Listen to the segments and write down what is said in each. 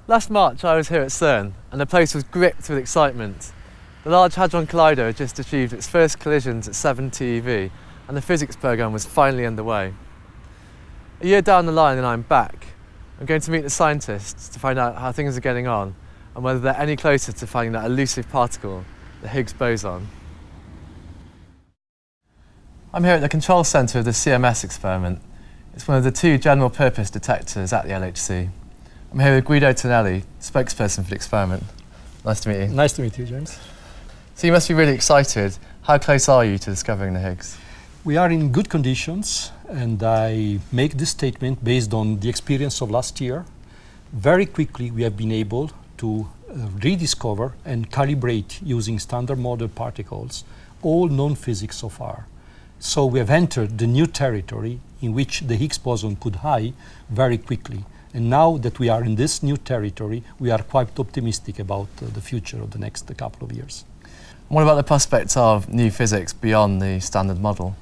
Last March I was here at CERN and the place was gripped with excitement. The Large Hadron Collider had just achieved its first collisions at 7 TeV and the physics programme was finally underway. A year down the line and I'm back. I'm going to meet the scientists to find out how things are getting on and whether they're any closer to finding that elusive particle, the Higgs boson. I'm here at the control centre of the CMS experiment. It's one of the 2 general purpose detectors at the LHC. I'm here with Guido Pippa, spokesperson for the experiment. Nice to meet you. Nice to meet you, James. So you must be really excited. How close are you to discovering the Higgs? We are in good conditions, and I make this statement based on the experience of last year. Very quickly we have been able to rediscover and calibrate using standard model particles all known physics so far. So we have entered the new territory in which the Higgs boson could hide very quickly. And now that we are in this new territory, we are quite optimistic about the future of the next couple of years. What about the prospects of new physics beyond the standard model?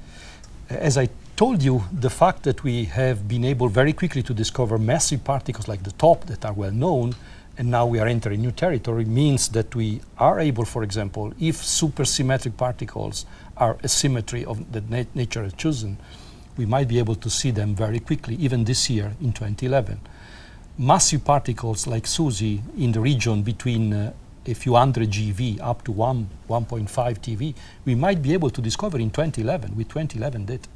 As I told you, the fact that we have been able very quickly to discover massive particles like the top that are well known, and now we are entering new territory, means that we are able, for example, if supersymmetric particles are a symmetry of that nature has chosen, we might be able to see them very quickly, even this year in 2011. Massive particles like SUSY in the region between a few hundred GeV up to 1.5 TeV, we might be able to discover in 2011 with 2011 data.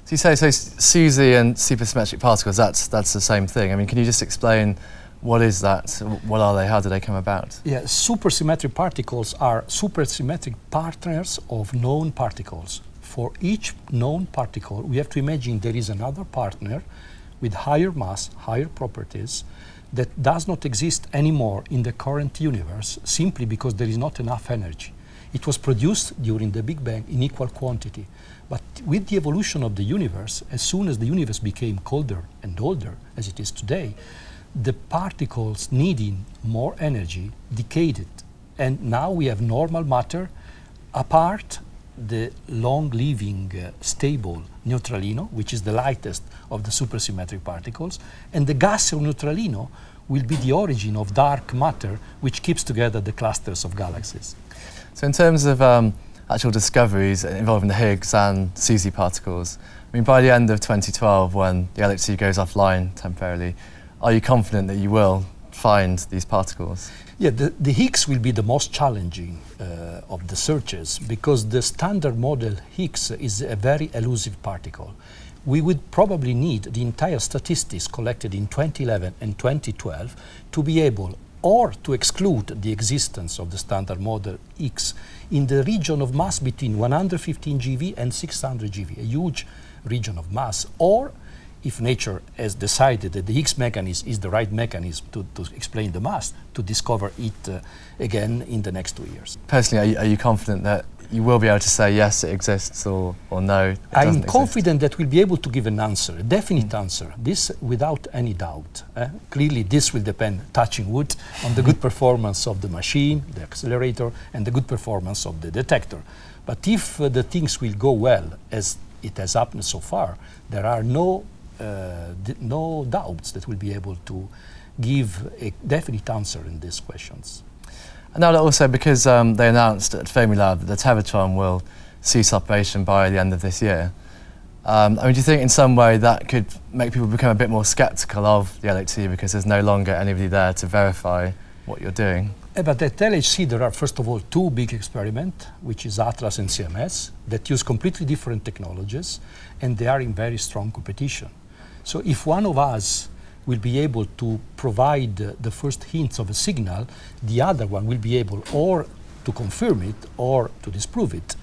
So you say SUSY and supersymmetric particles, that's the same thing. I mean, can you just explain what is that? What are they? How do they come about? Yeah, supersymmetric particles are supersymmetric partners of known particles. For each known particle, we have to imagine there is another partner with higher mass, higher properties, that does not exist anymore in the current universe simply because there is not enough energy. It was produced during the Big Bang in equal quantity. But with the evolution of the universe, as soon as the universe became colder and older, as it is today, the particles needing more energy decayed. And now we have normal matter apart the long-living stable neutralino, which is the lightest of the supersymmetric particles, and the gaseous neutralino will be the origin of dark matter, which keeps together the clusters of galaxies. So in terms of actual discoveries involving the Higgs and SUSY particles, I mean, by the end of 2012, when the LHC goes offline temporarily, are you confident that you will find these particles? Yeah, the Higgs will be the most challenging of the searches because the standard model Higgs is a very elusive particle. We would probably need the entire statistics collected in 2011 and 2012 to be able or to exclude the existence of the standard model Higgs in the region of mass between 115 GeV and 600 GeV, a huge region of mass, or if nature has decided that the Higgs mechanism is the right mechanism to explain the mass, to discover it again in the next 2 years. Personally, are you confident that you will be able to say yes, it exists, or no, it doesn't I'm exist? confident that we'll be able to give an answer, a definite answer, this without any doubt. Clearly, this will depend, touching wood, on the good performance of the machine, the accelerator, and the good performance of the detector. But if the things will go well, as it has happened so far, there are no doubts that we'll be able to give a definite answer in these questions. And now also because they announced at Fermilab that the Tevatron will cease operation by the end of this year. I mean, do you think in some way that could make people become a bit more sceptical of the LHC because there's no longer anybody there to verify what you're doing? But at LHC there are first of all 2 big experiments, which is Atlas and CMS, that use completely different technologies, and they are in very strong competition. So if one of us will be able to provide the first hints of a signal, the other one will be able or to confirm it or to disprove it.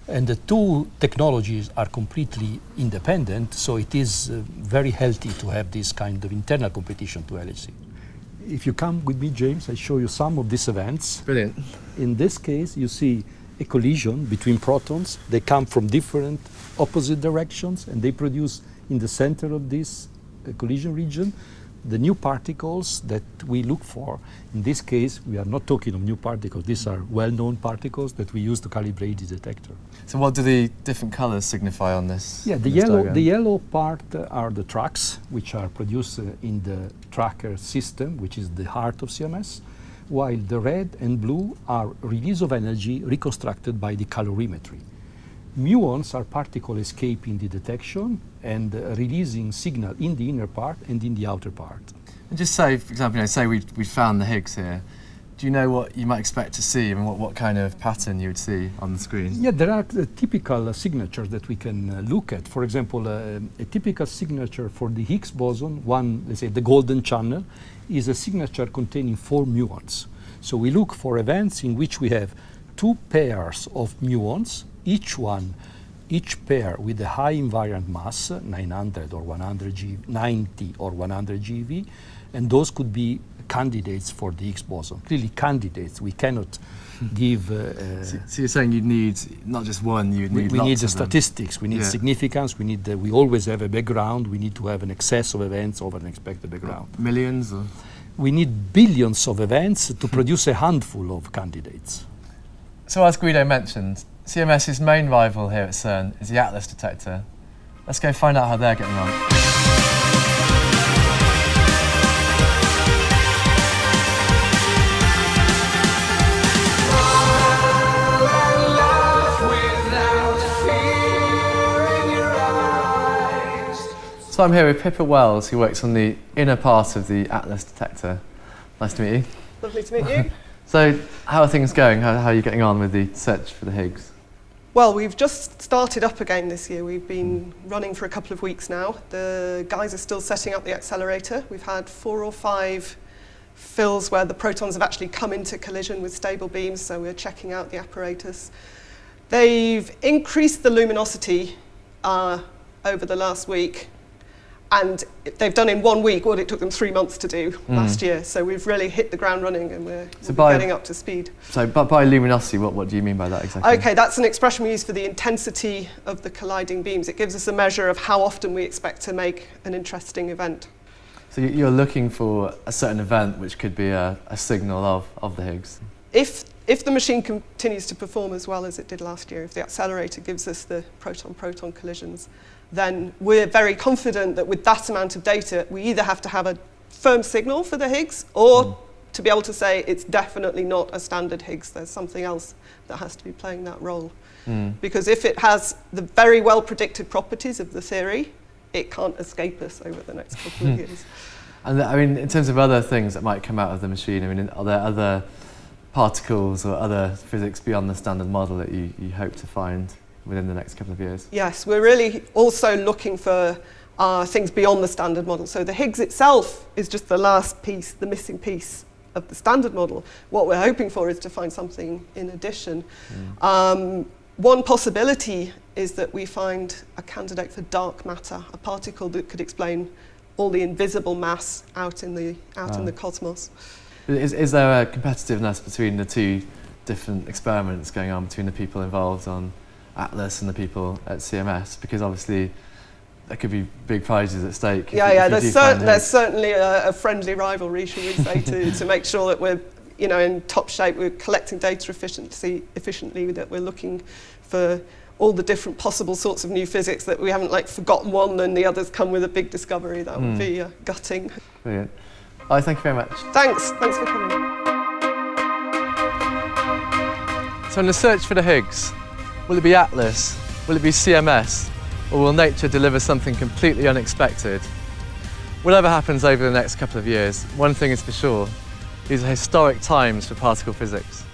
And the 2 technologies are completely independent, so it is very healthy to have this kind of internal competition to LHC. If you come with me, James, I show you some of these events. Brilliant. In this case, you see a collision between protons. They come from different opposite directions, and they produce in the center of this collision region the new particles that we look for. In this case, we are not talking of new particles. These are well-known particles that we use to calibrate the detector. So what do the different colours signify on this? Yeah, on this diagram? the yellow part are the tracks, which are produced in the tracker system, which is the heart of CMS, while the red and blue are release of energy reconstructed by the calorimetry. Muons are particles escaping the detection and releasing signal in the inner part and in the outer part. And just say, for example, say we found the Higgs here. Do you know what you might expect to see? I mean, what kind of pattern you would see on the screen? Yeah, there are typical signatures that we can look at. For example, a typical signature for the Higgs boson, one, let's say the golden channel, is a signature containing 4 muons. So we look for events in which we have 2 pairs of muons, each pair with a high invariant mass, 900 or 100 GeV, 90 or 100 GeV, and those could be candidates for the Higgs boson. Clearly candidates, we cannot give... So you're saying you'd need not just one, you'd need we lots need of the them. statistics, we need significance, we need we always have a background, we need to have an excess of events over an expected background. Millions? Or? We need billions of events to produce a handful of candidates. So as Guido mentioned, CMS's main rival here at CERN is the Atlas detector. Let's go find out how they're getting on. So I'm here with Pippa Wells, who works on the inner part of the Atlas detector. Nice to meet you. Lovely to meet you. So how are things going? How are you getting on with the search for the Higgs? Well, we've just started up again this year. We've been running for a couple of weeks now. The guys are still setting up the accelerator. We've had 4 or 5 fills where the protons have actually come into collision with stable beams, so we're checking out the apparatus. They've increased the luminosity over the last week, and they've done in 1 week what it took them 3 months to do last year. So we've really hit the ground running, and we're getting up to speed. So by luminosity, what do you mean by that exactly? Okay, that's an expression we use for the intensity of the colliding beams. It gives us a measure of how often we expect to make an interesting event. So you're looking for a certain event which could be a signal of the Higgs? If the machine continues to perform as well as it did last year, if the accelerator gives us the proton-proton collisions, then we're very confident that with that amount of data, we either have to have a firm signal for the Higgs or to be able to say it's definitely not a standard Higgs. There's something else that has to be playing that role. Because if it has the very well predicted properties of the theory, it can't escape us over the next couple of years. And I mean, in terms of other things that might come out of the machine, I mean, are there other particles or other physics beyond the standard model that you hope to find within the next couple of years? Yes, we're really also looking for things beyond the standard model. So the Higgs itself is just the last piece, the missing piece of the standard model. What we're hoping for is to find something in addition. One possibility is that we find a candidate for dark matter, a particle that could explain all the invisible mass out in the cosmos. Is there a competitiveness between the two different experiments going on between the people involved on Atlas and the people at CMS? Because obviously there could be big prizes at stake. There's certainly a friendly rivalry, shall we say, to make sure that we're in top shape. We're collecting data efficiently, that we're looking for all the different possible sorts of new physics, that we haven't forgotten one and the others come with a big discovery. That would be gutting. Brilliant. Oh, thank you very much. Thanks for coming. So in the search for the Higgs, will it be Atlas, will it be CMS, or will nature deliver something completely unexpected? Whatever happens over the next couple of years, one thing is for sure, these are historic times for particle physics.